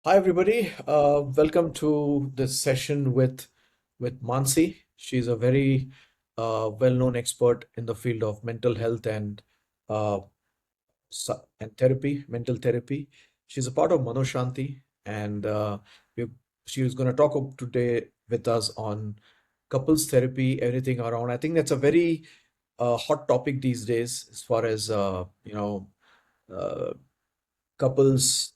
Hi, everybody. Welcome to this session with Mansi. She's a very well-known expert in the field of mental health uh, and therapy, mental therapy. She's a part of Manoshanti, and we, she is going to talk today with us on couples therapy, everything around. I think that's a very hot topic these days, as far as uh, couples,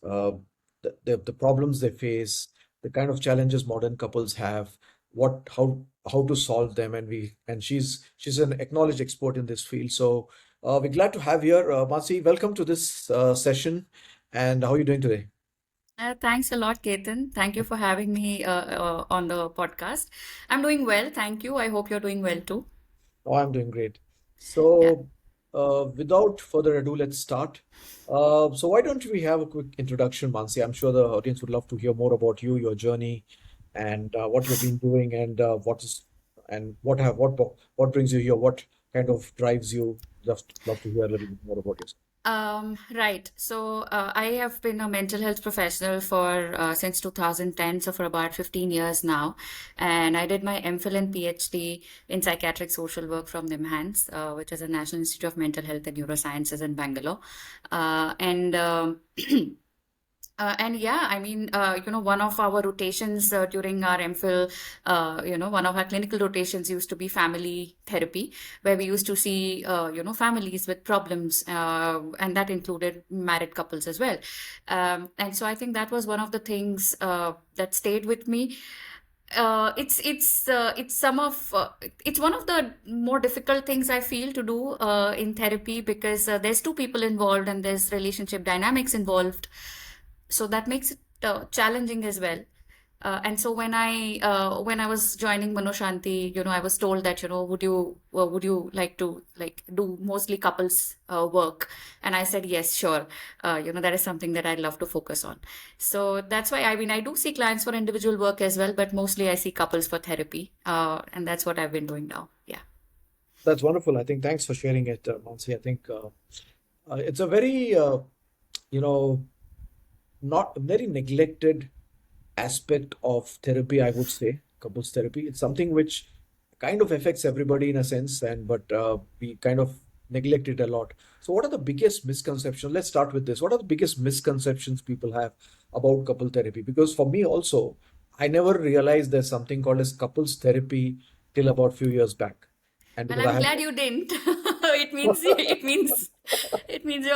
the problems they face, the kind of challenges modern couples have, what how to solve them, and she's an acknowledged expert in this field. So we're glad to have here Masi. Welcome to this session, and how are you doing today? Thanks a lot, Ketan. Thank you for having me on the podcast. I'm doing well, thank you. I hope you're doing well too. Oh, I'm doing great. Yeah. So, without further ado, let's start. So, why don't we have a quick introduction, Mansi? I'm sure the audience would love to hear more about you, your journey, and what you've been doing, and what brings you here, what kind of drives you. Just love to hear a little bit more about yourself. Right. I have been a mental health professional for since 2010, so for about 15 years now. And I did my MPhil and PhD in psychiatric social work from NIMHANS, which is a National Institute of Mental Health and Neurosciences in Bangalore. And And yeah, I mean, one of our rotations during our MPhil, one of our clinical rotations used to be family therapy, where we used to see, families with problems, and that included married couples as well. And so I think that was one of the things that stayed with me. It's some of it's one of the more difficult things I feel to do in therapy because there's two people involved and there's relationship dynamics involved, so that makes it challenging as well. And so when I was joining Manoshanti, I was told that would you like to do mostly couples work, and I said yes, sure. That is something that I'd love to focus on. So that's why, I mean, I do see clients for individual work as well, but mostly I see couples for therapy, and that's what I've been doing now. Yeah. That's wonderful. I think thanks for sharing it, Mansi. I think it's a very you know not very neglected aspect of therapy, I would say, couples therapy. It's something which kind of affects everybody in a sense, and but we kind of neglect it a lot. So, what are the biggest misconceptions? Let's start with this. What are the biggest misconceptions people have about couple therapy? Because for me also, I never realized there's something called as couples therapy till about few years back, and Well, because I I'm have. glad you didn't. It means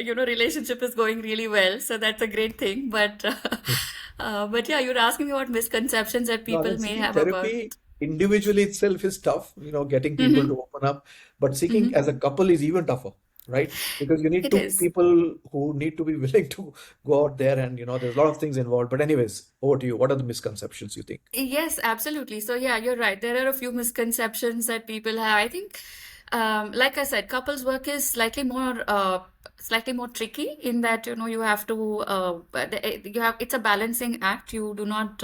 your relationship is going really well. So that's a great thing. But yeah, you're asking me about misconceptions that No, I mean, people may seeking have about. therapy individually itself is tough, getting people Hmm. to open up. But seeking Hmm. as a couple is even tougher, right? Because you need It two is. people who need to be willing to go out there, and there's a lot of things involved. But anyways, over to you. What are the misconceptions you think? Yes, absolutely. So yeah, you're right. There are a few misconceptions that people have. I think, like I said, couples work is slightly more tricky in that you have to it's a balancing act. You do not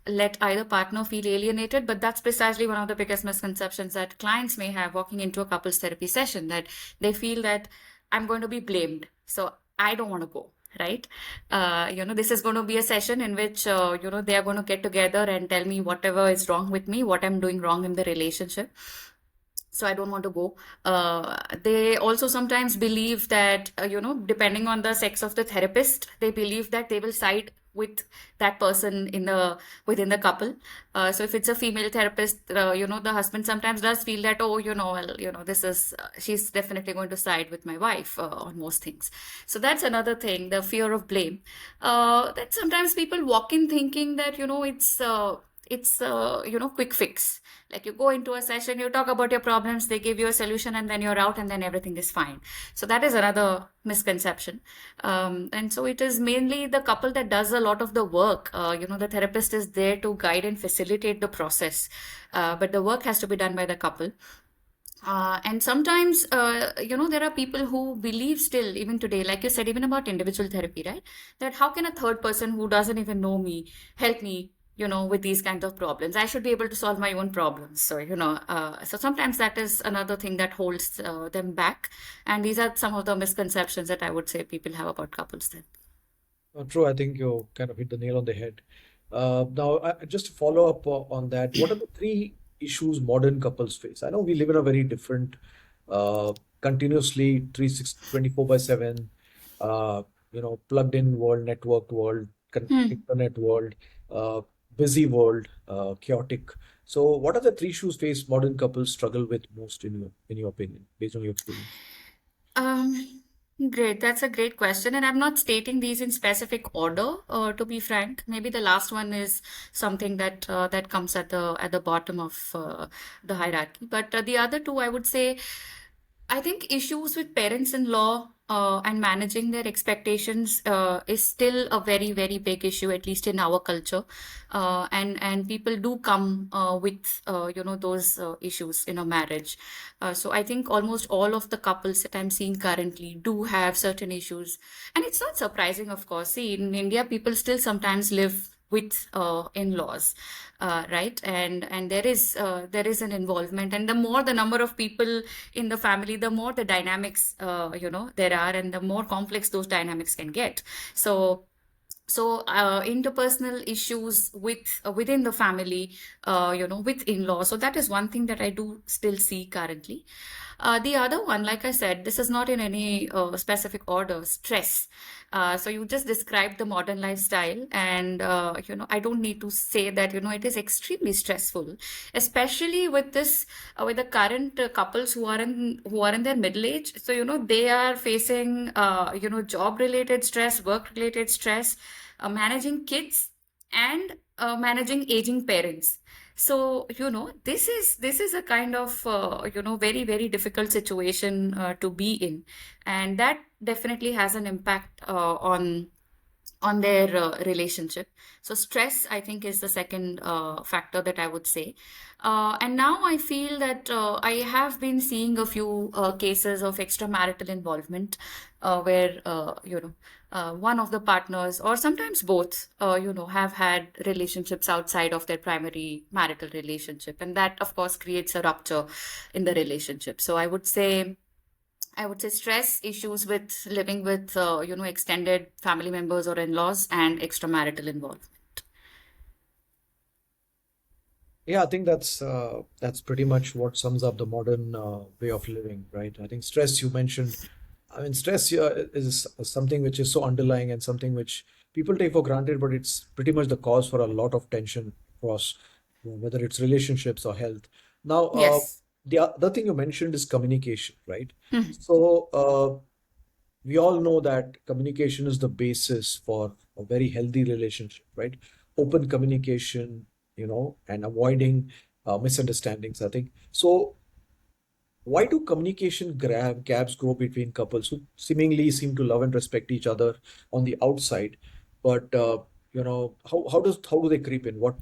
let either partner feel alienated, but that's precisely one of the biggest misconceptions that clients may have walking into a couples therapy session, that they feel that I'm going to be blamed, so I don't want to go. Right? This is going to be a session in which, they are going to get together and tell me whatever is wrong with me, what I'm doing wrong in the relationship. So I don't want to go. They also sometimes believe that, depending on the sex of the therapist, they believe that they will side with that person within the couple. So if it's a female therapist, the husband sometimes does feel that, oh, well, this is she's definitely going to side with my wife on most things. So that's another thing, the fear of blame. That sometimes people walk in thinking that, it's quick fix. Like, you go into a session, you talk about your problems, they give you a solution, and then you're out, and then everything is fine. So that is another misconception. And so it is mainly the couple that does a lot of the work. The therapist is there to guide and facilitate the process, but the work has to be done by the couple. And sometimes, there are people who believe still, even today, like you said, even about individual therapy, right? That how can a third person who doesn't even know me help me, with these kinds of problems? I should be able to solve my own problems. So, so sometimes that is another thing that holds them back. And these are some of the misconceptions that I would say people have about couples then. True, I think you kind of hit the nail on the head. Now, just to follow up on that, what are the three issues modern couples face? I know we live in a very different, uh, continuously 24 by 7, uh, plugged in world, networked world, Hmm. internet world, uh, busy world, chaotic. So, what are the three issues face modern couples struggle with most in your opinion, based on your experience? Um, Great. That's a great question. And I'm not stating these in specific order, to be frank. Maybe the last one is something that comes at the bottom of the hierarchy. But the other two, I would say, I think issues with parents-in-law and managing their expectations is still a very, very big issue, at least in our culture. And people do come with those issues in a marriage. So I think almost all of the couples that I'm seeing currently do have certain issues, and it's not surprising, of course. See, in India, people still sometimes live with in-laws, right? And there is an involvement, and the more the number of people in the family, the more the dynamics there are, and the more complex those dynamics can get. So interpersonal issues within the family, with in-laws. So that is one thing that I do still see currently. The other one, like I said, this is not in any specific order. Stress. So you just described the modern lifestyle, and I don't need to say that it is extremely stressful, especially with with the current couples who are in their middle age. So they are facing job related stress, work related stress, managing kids, and managing aging parents. So this is a kind of very, very difficult situation to be in, and that definitely has an impact on their relationship. So stress, I think, is the second factor that I would say. And now I feel that I have been seeing a few cases of extramarital involvement, where one of the partners, or sometimes both, have had relationships outside of their primary marital relationship, and that, of course, creates a rupture in the relationship. So I would say stress, issues with living with, extended family members or in-laws, and extramarital involvement. Yeah, I think that's pretty much what sums up the modern way of living, right? I think stress you mentioned. I mean, stress is something which is so underlying and something which people take for granted, but it's pretty much the cause for a lot of tension across, whether it's relationships or health. Now, Yes. the other thing you mentioned is communication, right? Hmm. So, we all know that communication is the basis for a very healthy relationship, right? Open communication, and avoiding misunderstandings, I think. So, why do communication gaps grow between couples who seemingly seem to love and respect each other on the outside, but how do they creep in? What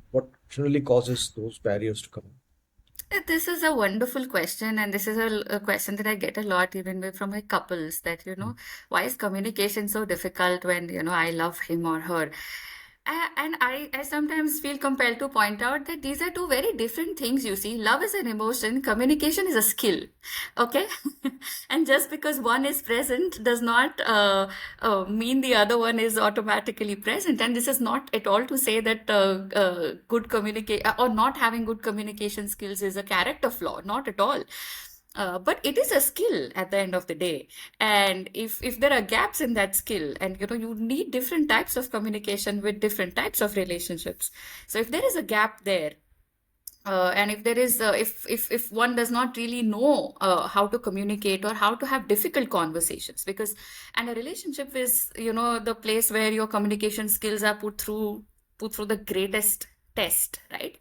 generally causes those barriers to come in? This is a wonderful question, and this is a question that I get a lot, even from my couples, that, why is communication so difficult when, I love him or her? And I sometimes feel compelled to point out that these are two very different things, you see. Love is an emotion, communication is a skill. Okay? And just because one is present does not mean the other one is automatically present. And this is not at all to say that good communicate or not having good communication skills is a character flaw. Not at all. But it is a skill at the end of the day. And if there are gaps in that skill, and you need different types of communication with different types of relationships. So if there is a gap there, and if there is if one does not really know how to communicate or how to have difficult conversations, because and a relationship is the place where your communication skills are put through the greatest test, right?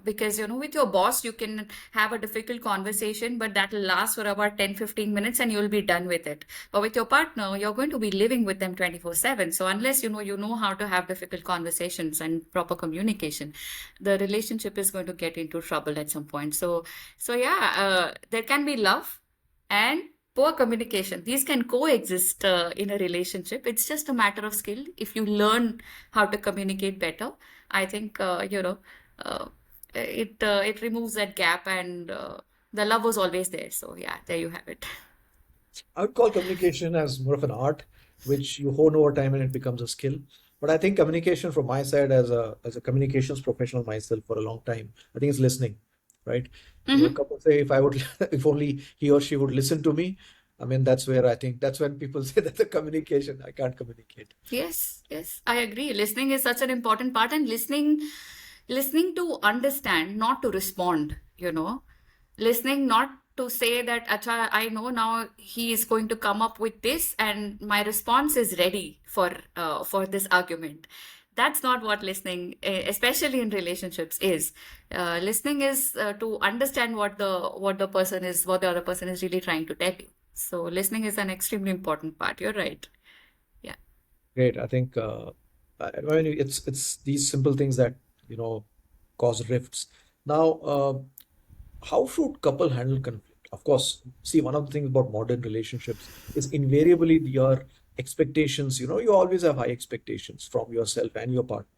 Because with your boss you can have a difficult conversation, but that will last for about 10-15 minutes and you'll be done with it. But with your partner, you're going to be living with them 24/7. So unless you know how to have difficult conversations and proper communication, the relationship is going to get into trouble at some point. So yeah, there can be love and poor communication. These can coexist in a relationship. It's just a matter of skill. If you learn how to communicate better, I think uh, it removes that gap, and the love was always there. So yeah, there you have it. I would call communication as more of an art, which you hone over time and it becomes a skill. But I think communication from my side as a communications professional myself for a long time, I think it's listening, right? You know, Hmm. couple say if I would if only he or she would listen to me, I mean that's where I think that's when people say that the communication, I can't communicate. Yes, yes, I agree. Listening is such an important part, and listening to understand, not to respond, Listening not to say that, Acha, I know now he is going to come up with this, and my response is ready for this argument. That's not what listening, especially in relationships, is. Listening is to understand what the other person is really trying to tell you. So listening is an extremely important part. You're right. Yeah. Great. I think I mean it's these simple things that you know cause rifts. Now, how should couple handle conflict? Of course, see, one of the things about modern relationships is invariably your expectations. You know, you always have high expectations from yourself and your partner.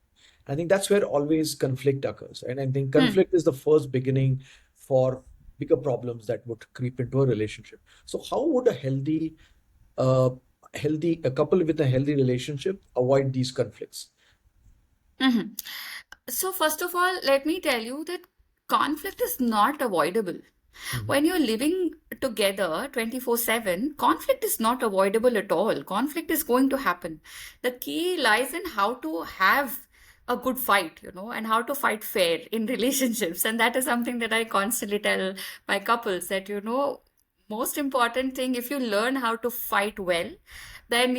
I think that's where always conflict occurs, and I think Hmm. conflict is the first beginning for bigger problems that would creep into a relationship. So, how would uh, a couple with a healthy relationship avoid these conflicts? Mhm. So, first of all, let me tell you that conflict is not avoidable. Mhm. When you're living together 24/7, conflict is not avoidable at all. Conflict is going to happen. The key lies in how to have a good fight, and how to fight fair in relationships. And that is something that I constantly tell my couples that, most important thing, if you learn how to fight well, then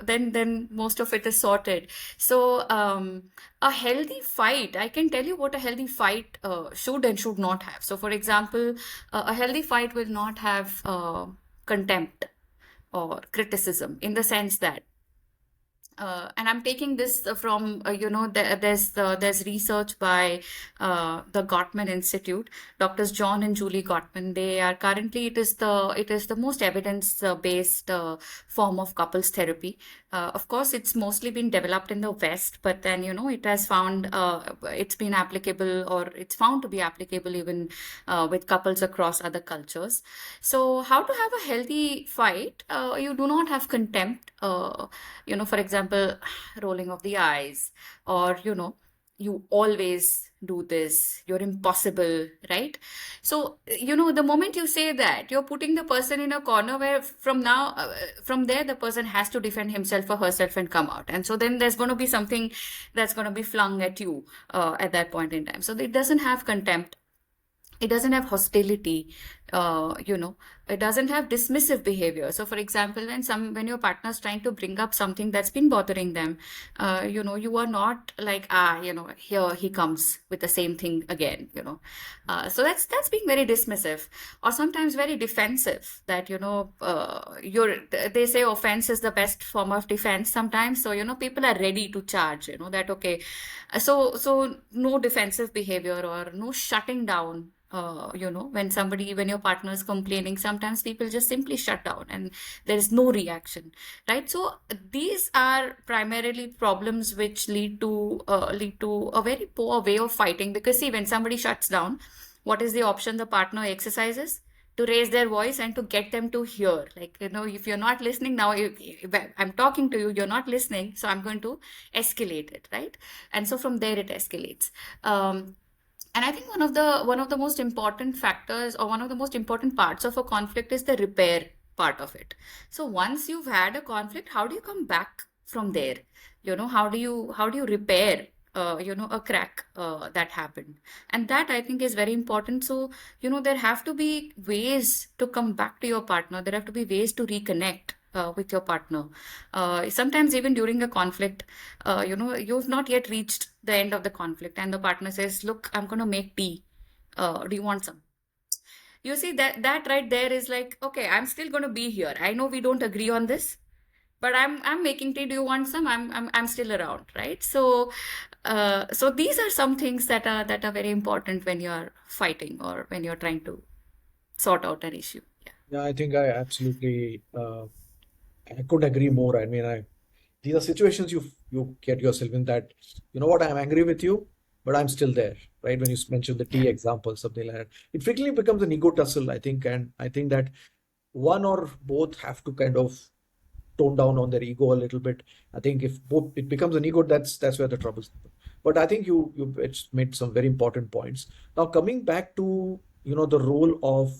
then most of it is sorted. So a healthy fight, I can tell you what a healthy fight should and should not have. So for example, a healthy fight will not have contempt or criticism, in the sense that and I'm taking this from there's research by the Gottman Institute, Doctors John and Julie Gottman. They are currently, it is the most evidence based form of couples therapy. Of course, it's mostly been developed in the West, but then it has found it's been applicable, or it's found to be applicable even with couples across other cultures. So, how to have a healthy fight? You do not have contempt. For example, rolling of the eyes, or you always do this, you're impossible, right? So the moment you say that, you're putting the person in a corner where from there the person has to defend himself or herself and come out, and so then there's going to be something that's going to be flung at you at that point in time. So it doesn't have contempt, it doesn't have hostility, uh, you know it doesn't have dismissive behavior. So for example, when your partner is trying to bring up something that's been bothering them, you are not like, here he comes with the same thing again. So that's being very dismissive, or sometimes very defensive, that you're they say offense is the best form of defense sometimes. So people are ready to charge, that okay. So no defensive behavior, or no shutting down. When your partner is complaining, sometimes people just simply shut down and there is no reaction, right? So these are primarily problems which lead to a very poor way of fighting. Because see, when somebody shuts down, what is the option the partner exercises? To raise their voice and to get them to hear. Like, if you're not listening now, I'm talking to you, you're not listening, so I'm going to escalate it, right? And so from there it escalates. And I think one of the most important factors, or one of the most important parts of a conflict, is the repair part of it. So once you've had a conflict, how do you come back from there? How do you repair a crack that happened? And that, I think, is very important. So there have to be ways to come back to your partner. There have to be ways to reconnect with your partner. Sometimes even during a conflict, you've not yet reached the end of the conflict, and the partner says, look, I'm going to make tea, do you want some? You see, that right there is like, okay, I'm still going to be here. I know we don't agree on this, but I'm making tea, do you want some? I'm still around, right? So these are some things that are very important when you're fighting, or when you're trying to sort out an issue. Yeah. Yeah, I think I absolutely I couldn't agree more. I mean, these are situations you get yourself in that, you know what, I'm angry with you, but I'm still there, right? When you mentioned the Yeah. tea example, something like that, it frequently becomes an ego tussle, I think. And I think that one or both have to kind of tone down on their ego a little bit. I think if both it becomes an ego, that's where the troubles happen. But I think you it's made some very important points. Now coming back to the role of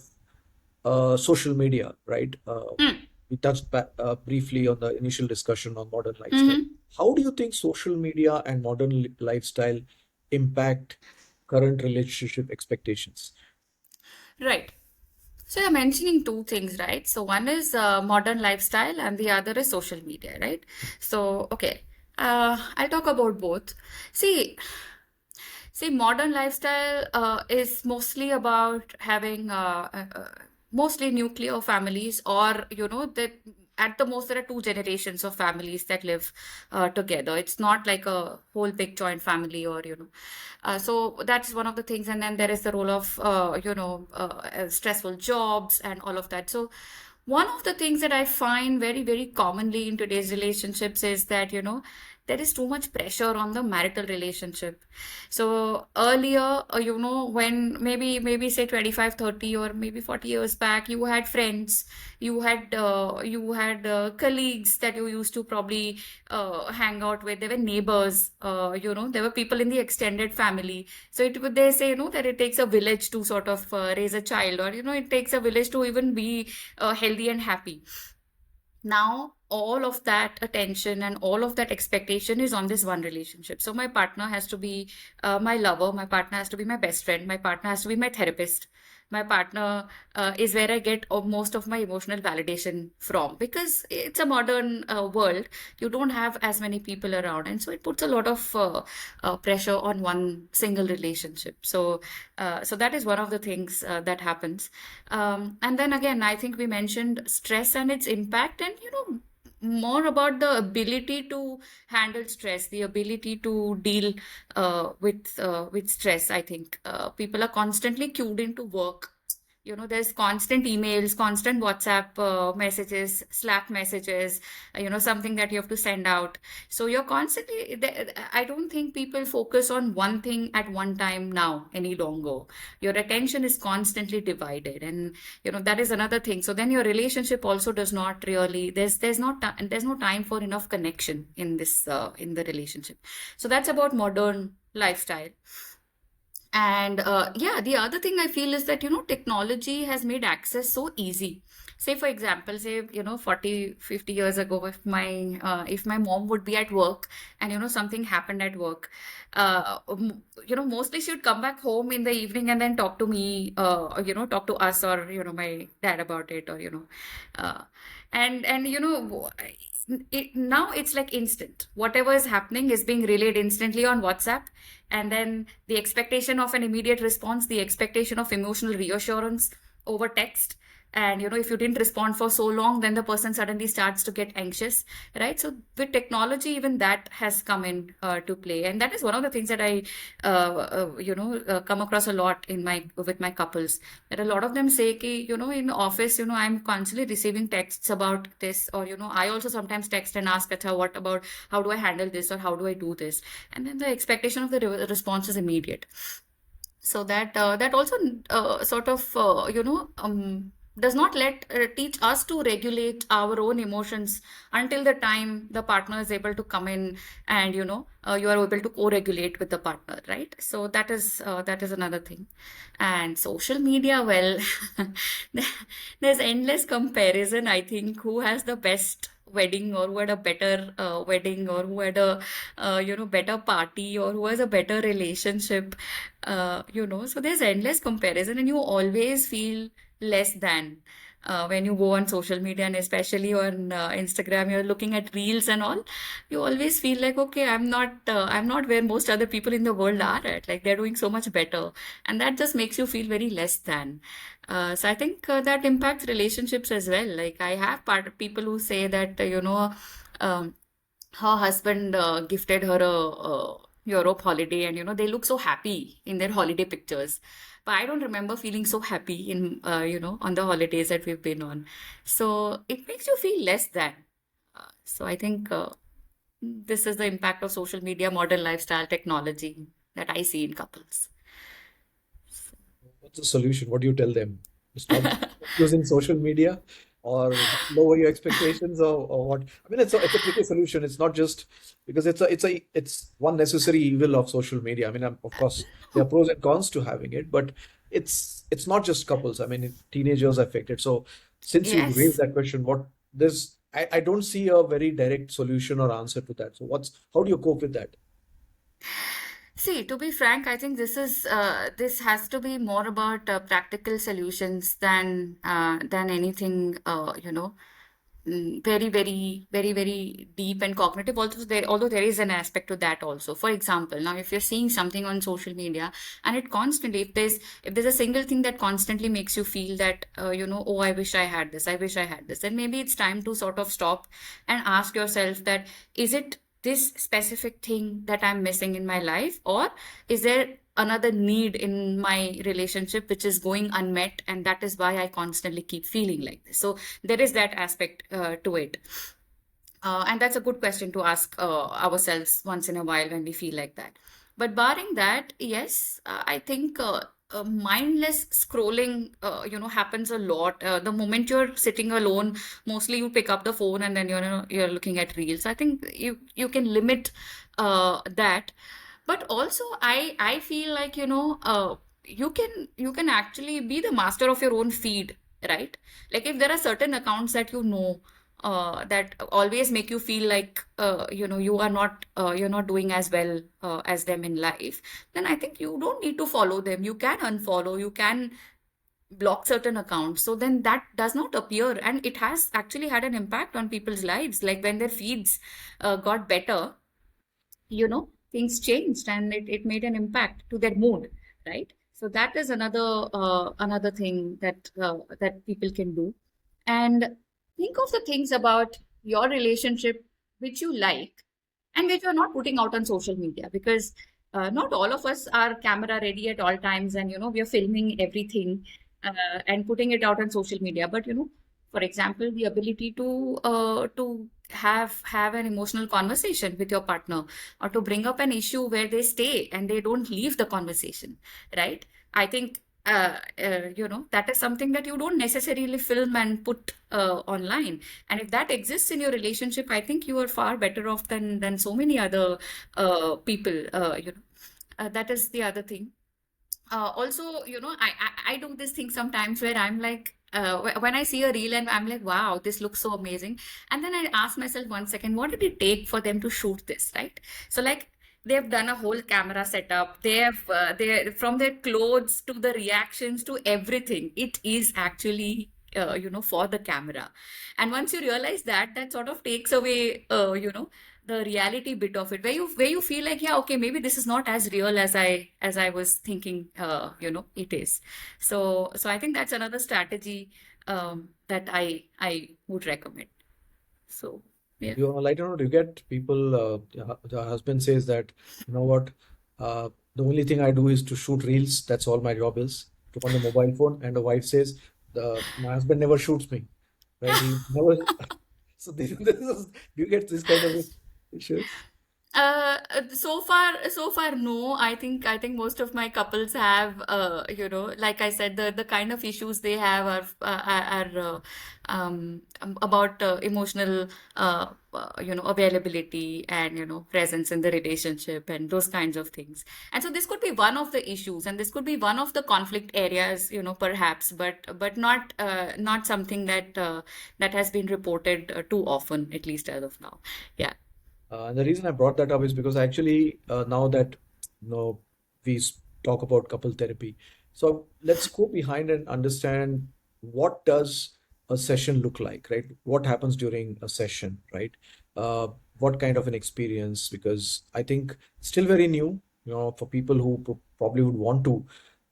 social media, right? Mm. We touched briefly on the initial discussion on modern lifestyle. Hmm. How do you think social media and modern lifestyle impact current relationship expectations? Right. So you're mentioning two things, right? So one is modern lifestyle and the other is social media, right? So, okay, I'll talk about both. See, See, modern lifestyle is mostly about having mostly nuclear families, or that at the most there are two generations of families that live together. It's not like a whole big joint family, or so that's one of the things. And then there is the role of stressful jobs and all of that. So one of the things that I find very, very commonly in today's relationships is that, there is too much pressure on the marital relationship. So earlier, when maybe say 25, 30, or maybe 40 years back, you had friends, you had colleagues that you used to probably hang out with. There were neighbors, there were people in the extended family. So they say, that it takes a village to sort of raise a child, or, it takes a village to even be healthy and happy. Now all of that attention and all of that expectation is on this one relationship. So my partner has to be my lover, my partner has to be my best friend, my partner has to be my therapist, my partner is where I get most of my emotional validation from, because it's a modern world. You don't have as many people around, and so it puts a lot of pressure on one single relationship. So that is one of the things that happens. And then again, I think we mentioned stress and its impact, and more about the ability to handle stress, the ability to deal with stress. I think people are constantly cued into work. There's constant emails, constant WhatsApp messages, Slack messages, something that you have to send out. So you're constantly, I don't think people focus on one thing at one time now any longer. Your attention is constantly divided. And, that is another thing. So then your relationship also does not really, there's no time for enough connection in in the relationship. So that's about modern lifestyle. And yeah, the other thing I feel is that, technology has made access so easy. Say, for example, say, 40, 50 years ago, if my mom would be at work and, something happened at work, mostly she would come back home in the evening and then talk to me, or, talk to us, or, my dad about it, or, uh, and now it's like instant. Whatever is happening is being relayed instantly on WhatsApp, and then the expectation of an immediate response, the expectation of emotional reassurance over text. And if you didn't respond for so long, then the person suddenly starts to get anxious, right? So with technology, even that has come in to play, and that is one of the things that I come across a lot in my with my couples, that a lot of them say ki, in office, I'm constantly receiving texts about this, or I also sometimes text and ask, Acha, what about, how do I handle this, or how do I do this? And then the expectation of the response is immediate. So that also sort of does not let teach us to regulate our own emotions until the time the partner is able to come in, and you are able to co-regulate with the partner, right? So that is another thing. And social media, well, there's endless comparison. I think who has the best wedding, or who had a better wedding, or who had a better party, or who has a better relationship. So there's endless comparison, and you always feel less than when you go on social media, and especially on Instagram, you're looking at reels and all. You always feel like, okay, I'm not where most other people in the world are at. Like, they're doing so much better, and that just makes you feel very less than. So I think that impacts relationships as well. Like, I have people who say that um, her husband gifted her a Europe holiday, and they look so happy in their holiday pictures. But I don't remember feeling so happy in on the holidays that we've been on. So it makes you feel less than. So I think this is the impact of social media, modern lifestyle, technology that I see in couples. What's the solution? What do you tell them? It's not using social media or lower your expectations or what. I mean, it's a tricky solution. It's not just because it's one necessary evil of social media. I mean, of course, there are pros and cons to having it, but it's not just couples. I mean, teenagers are affected. So since you raised Yes. that question, I don't see a very direct solution or answer to that. So how do you cope with that? See, to be frank, I think this has to be more about practical solutions than anything, very, very, very, very deep and cognitive. Although there is an aspect to that also. For example, now if you're seeing something on social media and it constantly, if there's a single thing that constantly makes you feel that oh, I wish I had this, I wish I had this, then maybe it's time to sort of stop and ask yourself that is it this specific thing that I'm missing in my life, or is there another need in my relationship which is going unmet, and that is why I constantly keep feeling like this. So there is that aspect to it. And that's a good question to ask ourselves once in a while when we feel like that. But barring that, yes, I think mindless scrolling, happens a lot. The moment you're sitting alone, mostly you pick up the phone and then you're looking at reels. I think you can limit that, but also I feel like you can actually be the master of your own feed, right? Like if there are certain accounts that that always make you feel like you're not doing as well as them in life, then I think you don't need to follow them. You can unfollow, you can block certain accounts, so then that does not appear, and it has actually had an impact on people's lives. Like when their feeds got better, things changed, and it made an impact to their mood, right? So that is another thing that people can do. And think of the things about your relationship which you like and which you're not putting out on social media, because not all of us are camera ready at all times, and we are filming everything and putting it out on social media. But for example, the ability to have an emotional conversation with your partner, or to bring up an issue where they stay and they don't leave the conversation, right? I think that is something that you don't necessarily film and put online. And if that exists in your relationship, I think you are far better off than so many other people. That is the other thing. Also, I do this thing sometimes where I'm like, when I see a reel and I'm like, wow, this looks so amazing. And then I ask myself, 1 second, what did it take for them to shoot this, right? So like they've done a whole camera setup. They from their clothes to the reactions to everything. It is actually, for the camera. And once you realize that, that sort of takes away, the reality bit of it, where you feel like, yeah, okay, maybe this is not as real as I was thinking it is. So I think that's another strategy that I would recommend. So yeah. You like, you get people, the husband says that, you know what, the only thing I do is to shoot reels. That's all my job is to on the mobile phone. And the wife says, my husband never shoots me, right? He never. So do you get this kind of issues? So far, no. I think most of my couples have, like I said, the kind of issues they have are about emotional, availability and presence in the relationship and those kinds of things. And so this could be one of the issues, and this could be one of the conflict areas, perhaps, but not something that has been reported too often, at least as of now. Yeah. And the reason I brought that up is because actually, now that we talk about couple therapy, so let's go behind and understand what does a session look like, right? What happens during a session, right? What kind of an experience? Because I think still very new, for people who probably would want to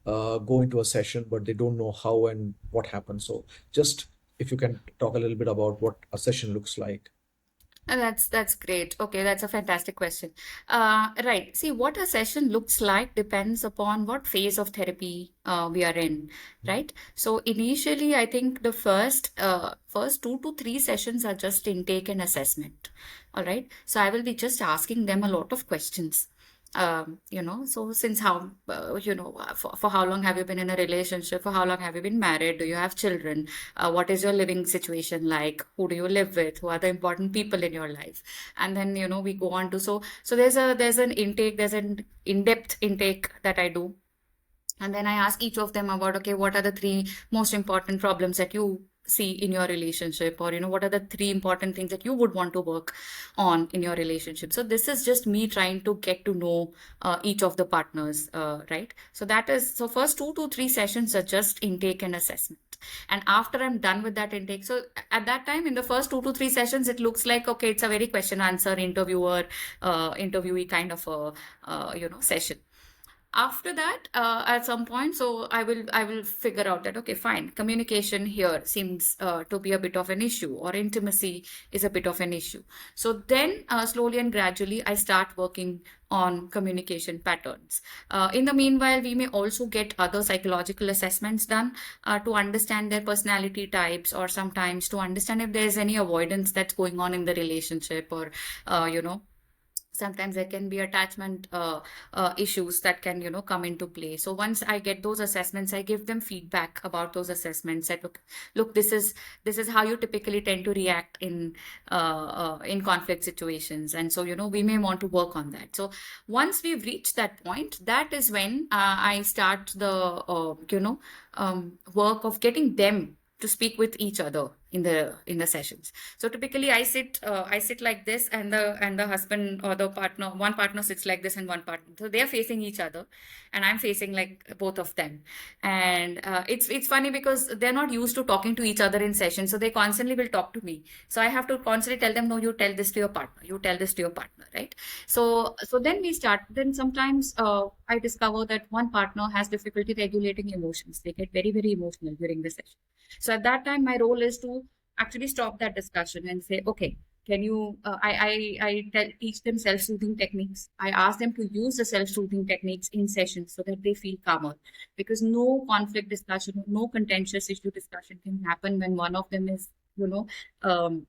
go into a session, but they don't know how and what happens. So just if you can talk a little bit about what a session looks like. That's great. Okay, that's a fantastic question. Right. See, what a session looks like depends upon what phase of therapy we are in, right? So initially, I think the first 2 to 3 sessions are just intake and assessment. All right. So I will be just asking them a lot of questions. So since how, for how long have you been in a relationship? For how long have you been married? Do you have children? What is your living situation like? Who do you live with? Who are the important people in your life? And then, we go on to, so there's an intake, there's an in-depth intake that I do. And then I ask each of them about, okay, what are the three most important problems that you see in your relationship? Or, what are the three important things that you would want to work on in your relationship? So this is just me trying to get to know each of the partners, right? So first 2 to 3 sessions are just intake and assessment. And after I'm done with that intake, so at that time, in the first 2 to 3 sessions, it looks like, okay, it's a very question answer interviewee kind of a, session. After that, at some point, so I will figure out that, okay, fine, communication here seems to be a bit of an issue, or intimacy is a bit of an issue. So then, slowly and gradually, I start working on communication patterns. In the meanwhile, we may also get other psychological assessments done to understand their personality types, or sometimes to understand if there's any avoidance that's going on in the relationship, or uh, you know sometimes there can be attachment issues that can come into play. So once I get those assessments, I give them feedback about those assessments, that look, this is how you typically tend to react in conflict situations, and so we may want to work on that. So once we've reached that point, that is when I start the work of getting them to speak with each other in the sessions. So typically I sit like this, and the husband or the partner, one partner sits like this, and one partner, so they're facing each other, and I'm facing like both of them. And it's funny because they're not used to talking to each other in sessions, so they constantly will talk to me. So I have to constantly tell them, no, you tell this to your partner, you tell this to your partner, right? So then we start. Then sometimes I discover that one partner has difficulty regulating emotions. They get very, very emotional during the session. So at that time, my role is to actually stop that discussion and say, okay, can you? Teach them self-soothing techniques. I ask them to use the self-soothing techniques in sessions so that they feel calmer. Because no conflict discussion, no contentious issue discussion can happen when one of them is, um,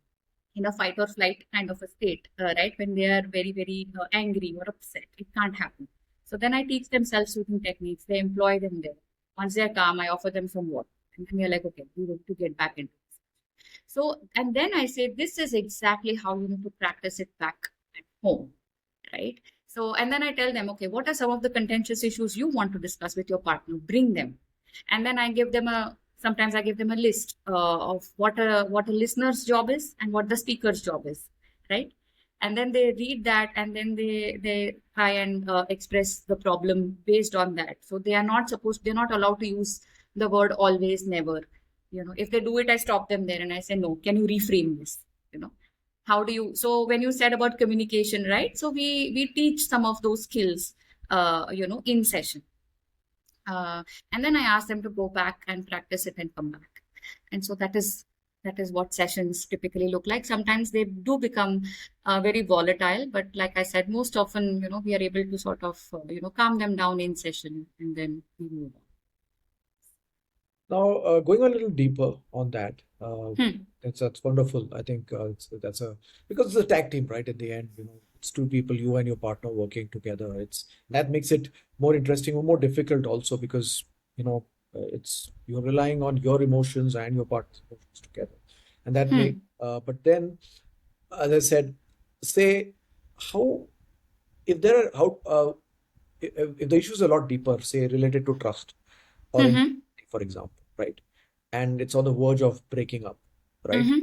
in a fight or flight kind of a state, right? When they are very, very angry or upset, it can't happen. So then I teach them self-soothing techniques. They employ them there. Once they're calm, I offer them some water. And then you're like, okay, we need to get back into this. So, and then I say, this is exactly how you need to practice it back at home, right? So, and then I tell them, okay, what are some of the contentious issues you want to discuss with your partner? Bring them. And then sometimes I give them a list of what a listener's job is and what the speaker's job is, right? And then they read that, and then they try and express the problem based on that. So they're not allowed to use the word always, never. If they do it, I stop them there and I say, no, can you reframe this? You know, how do you? So when you said about communication, right? So we teach some of those skills, in session. And then I ask them to go back and practice it and come back. And so that is what sessions typically look like. Sometimes they do become very volatile, but like I said, most often, we are able to sort of, calm them down in session, and then we move Now, going a little deeper on that, on. that's wonderful. I think that's a because it's a tag team, right? At the end, it's two people, you and your partner working together. It's that makes it more interesting or more difficult also because it's you're relying on your emotions and your partner's emotions together, and that make. Hmm. But then, as I said, say how if there are how if the issue is a lot deeper, say related to trust or in, Hmm. for example, right? And it's on the verge of breaking up, right? Hmm.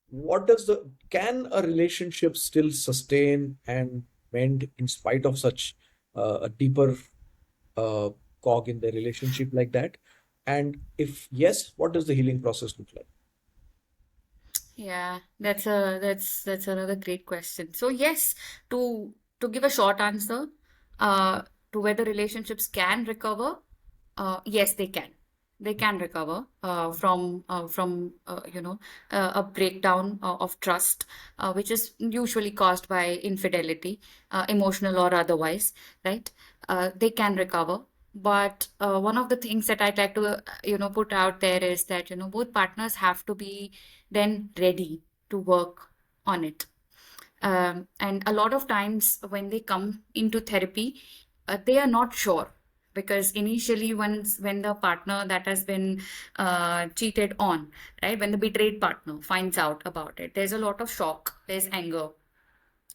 What does the can a relationship still sustain and mend in spite of such a deeper uh, cog in the relationship like that? And if yes, what does the healing process look like? Yeah, that's another great question. So yes, to give a short answer, uh, to whether relationships can recover, yes, they can. They can recover from a breakdown of trust, which is usually caused by infidelity, emotional or otherwise, right? They can recover. But one of the things that I'd like to put out there is that both partners have to be then ready to work on it. And a lot of times when they come into therapy, they are not sure, because initially, once when the partner that has been cheated on, right, when the betrayed partner finds out about it, there's a lot of shock, there's anger.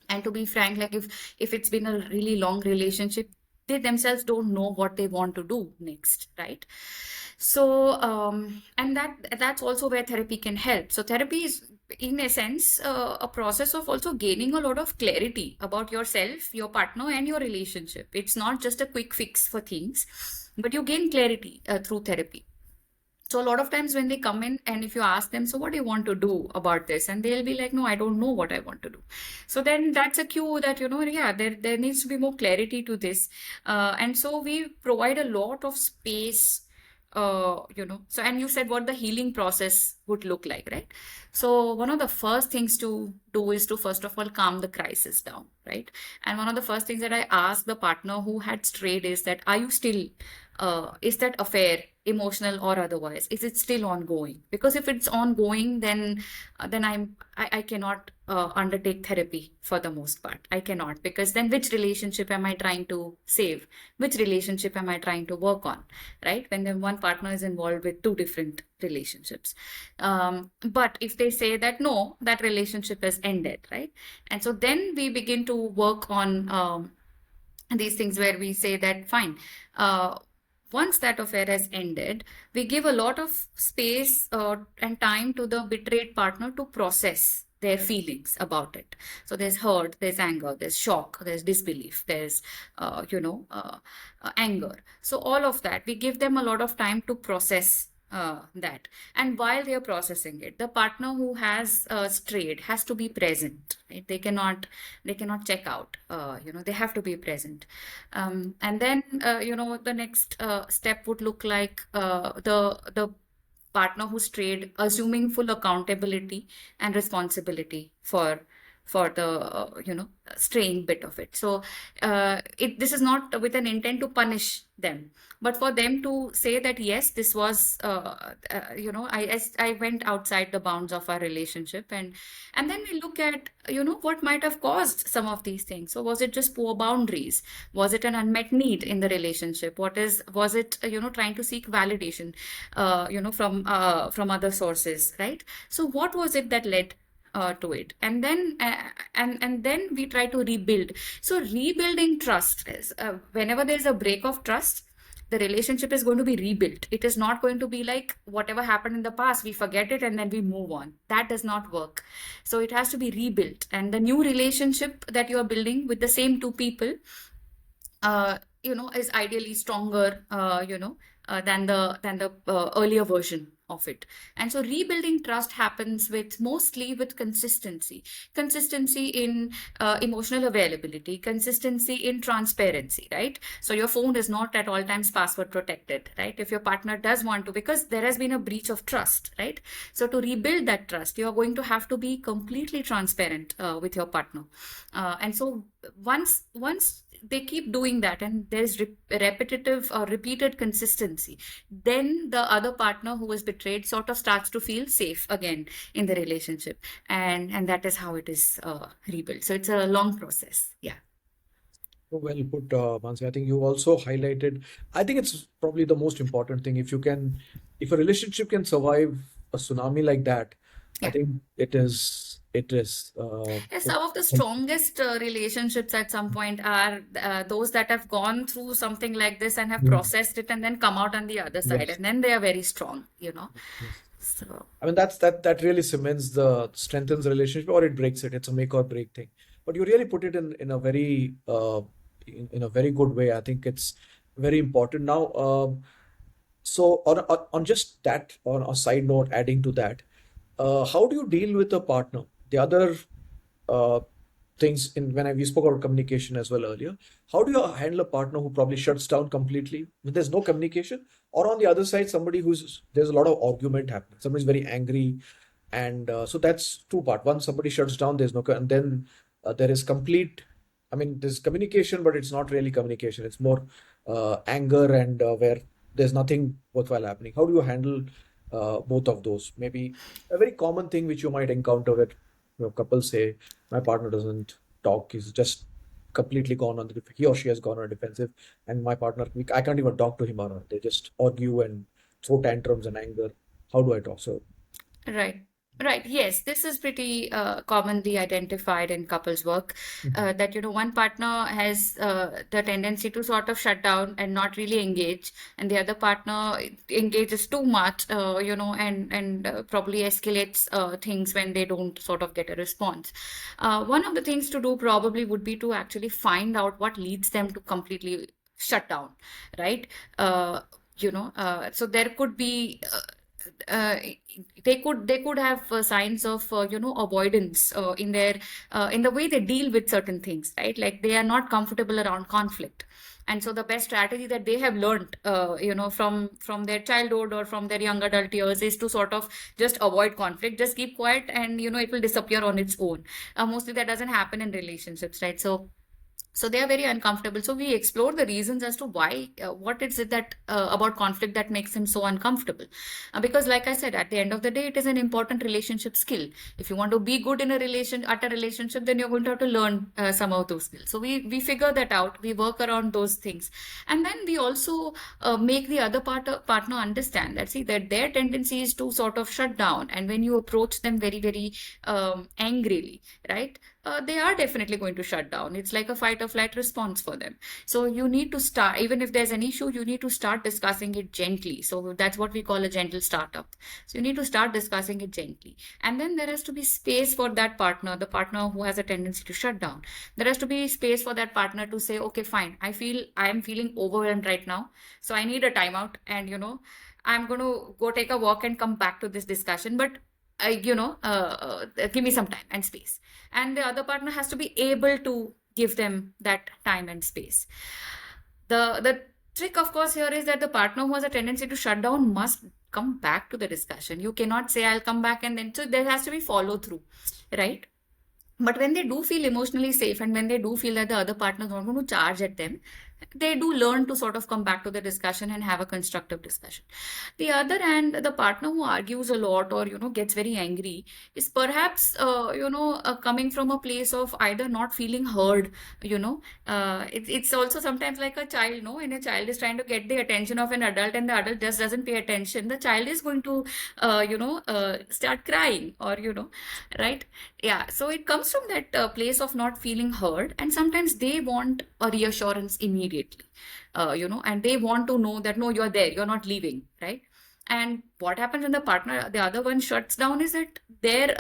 And to be frank, like if it's been a really long relationship, they themselves don't know what they want to do next, right? So and that's also where therapy can help. So therapy is, in a sense, a process of also gaining a lot of clarity about yourself, your partner, and your relationship. It's not just a quick fix for things, but you gain clarity through therapy. So a lot of times when they come in, and if you ask them, so what do you want to do about this? And they'll be like, no, I don't know what I want to do. So then that's a cue that, yeah, there needs to be more clarity to this. And so we provide a lot of space, so, and you said what the healing process would look like, right? So one of the first things to do is to, first of all, calm the crisis down, right? And one of the first things that I ask the partner who had strayed is that, are you still, is that affair, emotional or otherwise, is it still ongoing? Because if it's ongoing, then I cannot undertake therapy for the most part. I cannot, because then which relationship am I trying to save? Which relationship am I trying to work on? Right? When then one partner is involved with two different relationships. But if they say that no, that relationship has ended, right? And so then we begin to work on these things where we say that fine, once that affair has ended, we give a lot of space and time to the betrayed partner to process their feelings about it. So there's hurt, there's anger, there's shock, there's disbelief, there's anger. So all of that, we give them a lot of time to process that. And while they are processing it, the partner who has strayed has to be present, right? They cannot check out. They have to be present. And then the next step would look like the partner who strayed assuming full accountability and responsibility for the straying bit of it. So this is not with an intent to punish them, but for them to say that yes, this was I went outside the bounds of our relationship. And then we look at what might have caused some of these things. So was it just poor boundaries? Was it an unmet need in the relationship? Was it trying to seek validation from other sources, right? So what was it that led to it? And then we try to rebuild. So rebuilding trust is, whenever there's a break of trust, the relationship is going to be rebuilt. It is not going to be like whatever happened in the past, we forget it and then we move on. That does not work. So it has to be rebuilt, and the new relationship that you are building with the same two people is ideally stronger, than the earlier version of it. And so rebuilding trust happens with mostly with consistency in emotional availability, consistency in transparency, right? So your phone is not at all times password protected, right? If your partner does want to, because there has been a breach of trust, right? So to rebuild that trust, you are going to have to be completely transparent with your partner. And so once they keep doing that, and there's repetitive or repeated consistency, then the other partner who was betrayed sort of starts to feel safe again in the relationship, and that is how it is rebuilt. So it's a long process. Yeah. Well put, Mansi. I think you also highlighted, I think it's probably the most important thing. If a relationship can survive a tsunami like that, I Yeah. think it is. Yes, some of the strongest relationships at some point are those that have gone through something like this and have Mm. processed it and then come out on the other side, Yes, and then they are very strong. yes. So, I mean, that really cements strengthens the relationship, or it breaks it. It's a make or break thing. But you really put it in a very in a very good way. I think it's very important. Now, so on just that, on a side note, adding to that, how do you deal with a partner? The other uh, things in when we spoke about communication as well earlier. How do you handle a partner who probably shuts down completely when there's no communication, or on the other side, somebody who's there's a lot of argument happening. Somebody's very angry, and so that's two part. One, somebody shuts down. There's no, and then there is complete. I mean, there's communication, but it's not really communication. It's more anger and where there's nothing worthwhile happening. How do you handle both of those? Maybe a very common thing which you might encounter with. couples say, my partner doesn't talk, he's just completely gone on he or she has gone on a defensive, and my partner, I can't even talk to him or her. They just argue and throw tantrums and anger. How do I talk? So, Right. Right. Yes, this is pretty commonly identified in couples work, mhm. that one partner has the tendency to sort of shut down and not really engage, and the other partner engages too much, and probably escalates things when they don't sort of get a response. One of the things to do probably would be to actually find out what leads them to completely shut down, right? Uh, so there could be. Uh, they could have signs of avoidance in the way they deal with certain things, right? Like they are not comfortable around conflict, and so the best strategy that they have learned from their childhood or from their young adult years is to sort of just avoid conflict, just keep quiet, and it will disappear on its own. Mostly that doesn't happen in relationships, right? So they are very uncomfortable. So we explore the reasons as to why, what is it that about conflict that makes them so uncomfortable. Because, like I said, at the end of the day, it is an important relationship skill. If you want to be good in a relationship, then you're going to have to learn some of those skills. So we figure that out. We work around those things, and then we also make the other partner understand that, see, that their tendency is to sort of shut down, and when you approach them very very angrily, right? They are definitely going to shut down. It's like a fight or flight response for them. So you need to start, even if there's an issue, you need to start discussing it gently. So that's what we call a gentle startup. So you need to start discussing it gently. And then there has to be space for that partner, the partner who has a tendency to shut down. There has to be space for that partner to say, okay, fine, I'm feeling overwhelmed right now. So I need a timeout, and I'm going to go take a walk and come back to this discussion. But give me some time and space, and the other partner has to be able to give them that time and space. The trick, of course, here is that the partner who has a tendency to shut down must come back to the discussion. You cannot say, I'll come back, and then so there has to be follow through, right? But when they do feel emotionally safe, and when they do feel that the other partner is not going to charge at them, they do learn to sort of come back to the discussion and have a constructive discussion. The other hand, the partner who argues a lot or gets very angry is perhaps coming from a place of either not feeling heard. It's also sometimes like a child, no, and a child is trying to get the attention of an adult, and the adult just doesn't pay attention. The child is going to start crying, or right. Yeah, so it comes from that place of not feeling heard, and sometimes they want a reassurance immediately, and they want to know that no, you're there, you're not leaving, right? And what happens when the other one shuts down is that their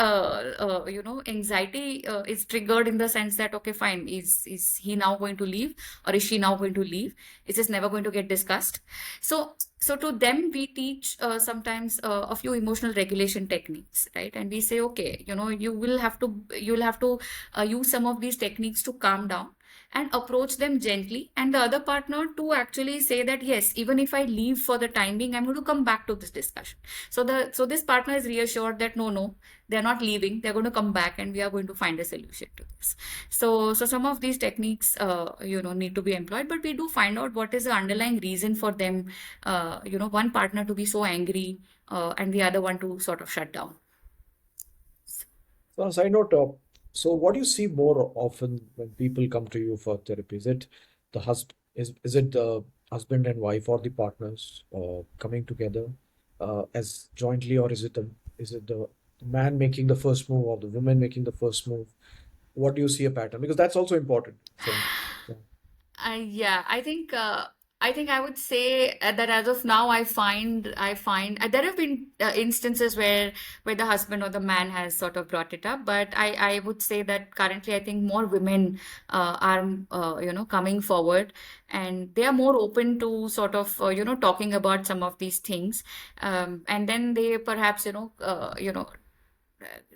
anxiety is triggered in the sense that, okay, fine, is he now going to leave, or is she now going to leave? Is this never going to get discussed? So to them, we teach sometimes a few emotional regulation techniques, right? And we say, okay, you'll have to use some of these techniques to calm down and approach them gently, and the other partner to actually say that, yes, even if I leave for the time being, I'm going to come back to this discussion. So this partner is reassured that no, they're not leaving, they're going to come back, and we are going to find a solution to this. So some of these techniques need to be employed, but we do find out what is the underlying reason for them, one partner to be so angry, and the other one to sort of shut down. So, on a side note, so what do you see more often when people come to you for therapy? Is it the husband, is it the husband and wife or the partners coming together as jointly, or is it the man making the first move or the woman making the first move? What do you see a pattern? Because that's also important. So, yeah. Yeah, I think I would say that as of now, I find there have been instances where the husband or the man has sort of brought it up, but I would say that currently I think more women are coming forward, and they are more open to sort of talking about some of these things, and then they perhaps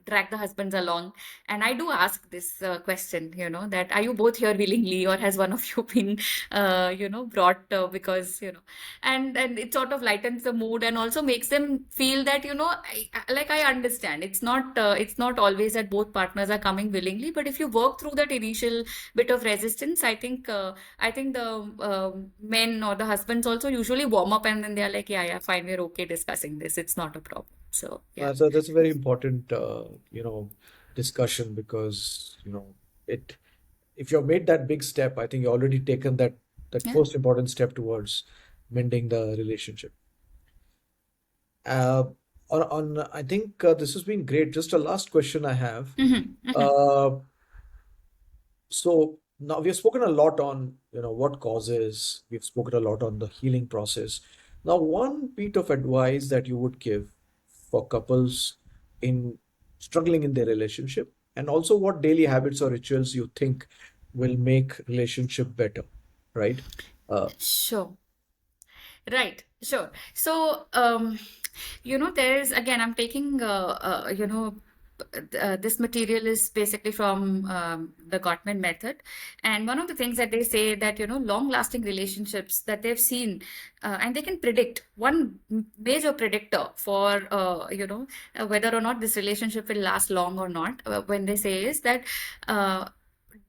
drag the husbands along. And I do ask this question, that are you both here willingly, or has one of you been, brought because, and it sort of lightens the mood and also makes them feel that, I understand it's not always that both partners are coming willingly, but if you work through that initial bit of resistance, I think the men or the husbands also usually warm up, and then they are like, yeah, yeah, fine, we're okay discussing this. It's not a problem. So yeah. So that's a very important, discussion because, it if you've made that big step, I think you've already taken that Yeah. first important step towards mending the relationship. Uh, I think this has been great. Just a last question I have. Hmm. Hmm. Uh, so now we've spoken a lot on, what causes. We've spoken a lot on the healing process. Now, one bit of advice that you would give for couples in struggling in their relationship, and also what daily habits or rituals you think will make relationship better, right? Uh, Sure. Right, sure. So, there's again, I'm taking, this material is basically from the Gottman method. And one of the things that they say that, long-lasting relationships that they've seen, and they can predict one major predictor for, whether or not this relationship will last long or not, when they say is that uh,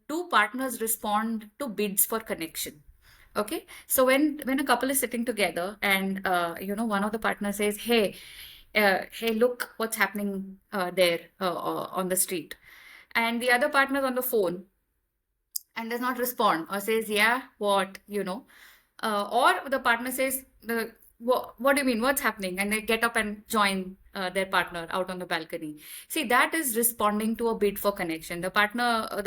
do partners respond to bids for connection? Okay, so when a couple is sitting together and one of the partners says, hey, look what's happening there on the street, and the other partner is on the phone and does not respond or says, yeah, what, or the partner says, what do you mean? What's happening? And they get up and join their partner out on the balcony. See, that is responding to a bid for connection. The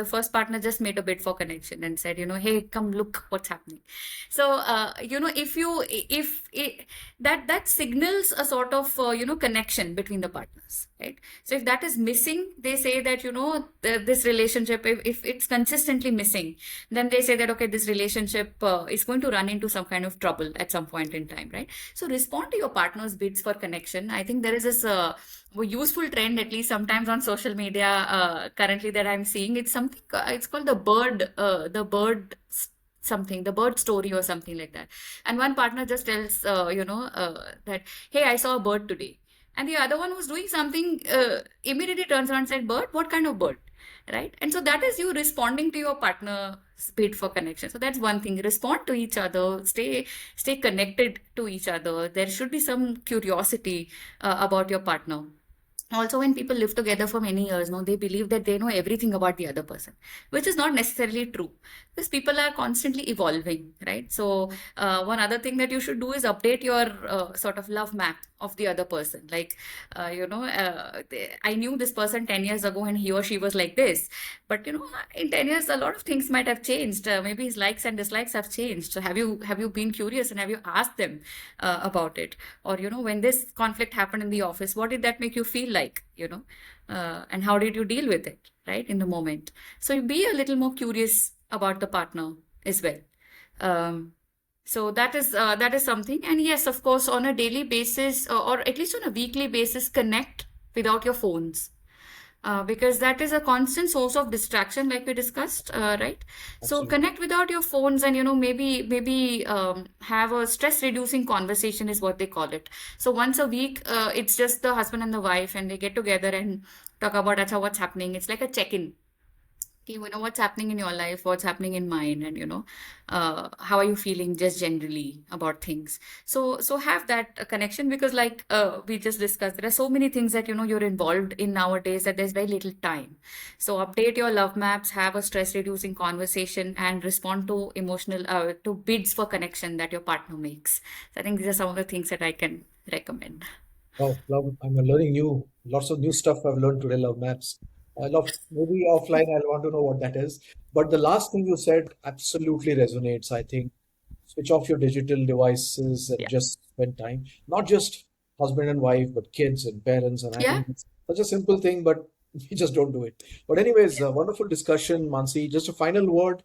first partner just made a bid for connection and said, hey, come look what's happening. So, if that signals a sort of, connection between the partners, right? So if that is missing, they say that, this relationship, if it's consistently missing, then they say that, okay, this relationship is going to run into some kind of trouble at some point in time, right? So respond to your partner's bids for connection. I think there is this useful trend, at least sometimes on social media currently, that I'm seeing. It's something, it's called the bird story or something like that. And one partner just tells, that, hey, I saw a bird today. And the other one who's doing something immediately turns around and said, bird? What kind of bird? Right? And so that is you responding to your partner's bid for connection. So that's one thing. Respond to each other, stay connected to each other. There should be some curiosity about your partner. Also, when people live together for many years, no, they believe that they know everything about the other person, which is not necessarily true, because people are constantly evolving, right? So one other thing that you should do is update your sort of love map of the other person. Like, I knew this person 10 years ago and he or she was like this, but in 10 years a lot of things might have changed. Maybe his likes and dislikes have changed. So have you been curious and have you asked them about it? Or when this conflict happened in the office, what did that make you feel like? And how did you deal with it, right, in the moment? So you be a little more curious about the partner as well. um, so that is something. And yes, of course, on a daily basis, or at least on a weekly basis, connect without your phones, because that is a constant source of distraction, like we discussed, right? So Absolutely. connect without your phones, and maybe have a stress reducing conversation, is what they call it. So once a week, it's just the husband and the wife, and they get together and talk about, Acha, what's happening. It's like a check-in. Okay, what's happening in your life, what's happening in mine, and how are you feeling just generally about things. So have that connection, because like we just discussed, there are so many things that you're involved in nowadays, that there's very little time. So update your love maps, have a stress reducing conversation, and respond to to bids for connection that your partner makes. So I think these are some of the things that I can recommend. Oh, love, I'm learning lots of new stuff I've learned today, love maps. I love, maybe offline, I'll want to know what that is. But the last thing you said absolutely resonates. I think switch off your digital devices and Yeah. just spend time. Not just husband and wife, but kids and parents. And I Yeah. think it's such a simple thing, but we just don't do it. But anyways, wonderful discussion, Mansi. Just a final word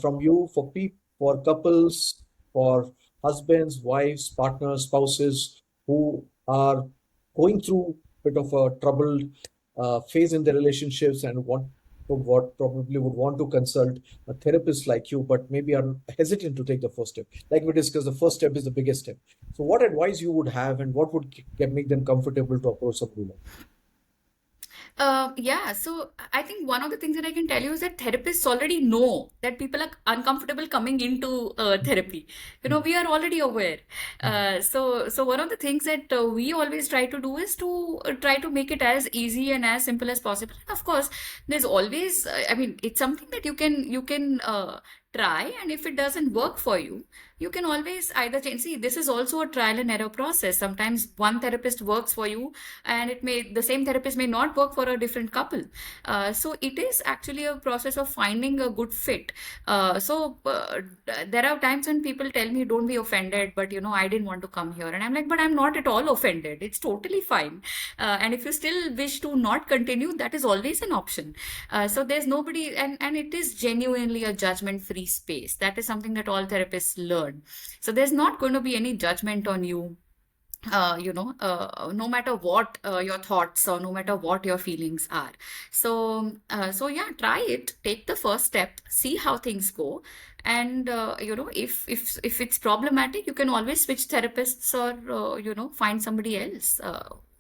from you for for couples, for husbands, wives, partners, spouses who are going through a bit of a troubled phase in their relationships and what probably would want to consult a therapist like you, but maybe are hesitant to take the first step. Like we discussed, the first step is the biggest step. So, what advice you would have, and what would make them comfortable to approach somebody like Yeah, so I think one of the things that I can tell you is that therapists already know that people are uncomfortable coming into therapy. You know, Mm, we are already aware. mm, So one of the things that we always try to do is to try to make it as easy and as simple as possible. And of course, there's always, I mean, it's something that you can try, and if it doesn't work for you, you can always either change. See, this is also a trial and error process. Sometimes one therapist works for you, and the same therapist may not work for a different couple. So it is actually a process of finding a good fit. There are times when people tell me, don't be offended, but I didn't want to come here, and I'm like, but I'm not at all offended, it's totally fine. And if you still wish to not continue, that is always an option. So there's nobody, and it is genuinely a judgment free space. That is something that all therapists learn. So there's not going to be any judgment on you, no matter what your thoughts, or no matter what your feelings are. So yeah, try it, take the first step, see how things go. And if it's problematic, you can always switch therapists, or find somebody else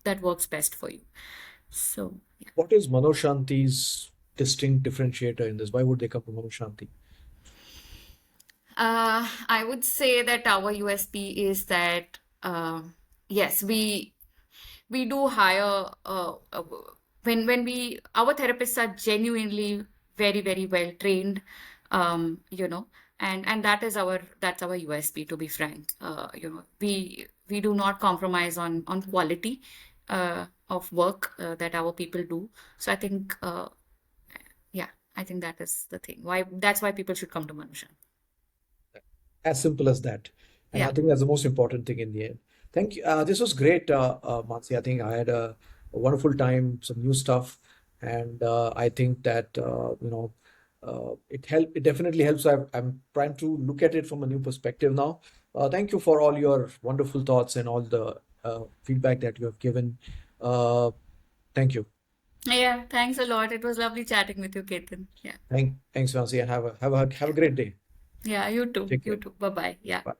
that works best for you. So yeah. what is Manoshanti's distinct differentiator in this? Why would they come to Manoshanti? I would say that our USP is that, yes, we do hire, when we our therapists are genuinely very, very well trained, and that's our USP, to be frank. We do not compromise on quality of work that our people do. So I think, yeah, I think that is the thing. That's why people should come to Manusha. As simple as that. And I Yeah. think that's the most important thing in the end. Thank you. This was great, Mansi. I think I had a wonderful time, some new stuff, and I think that it definitely helps. I'm trying to look at it from a new perspective now. Thank you for all your wonderful thoughts and all the feedback that you have given. Uh, Thank you. Yeah, thanks a lot. It was lovely chatting with you, Ketan. Yeah. Thanks, Mansi, and have a great day. Yeah, you too. Take You care. too. Bye-bye. Yeah. Bye.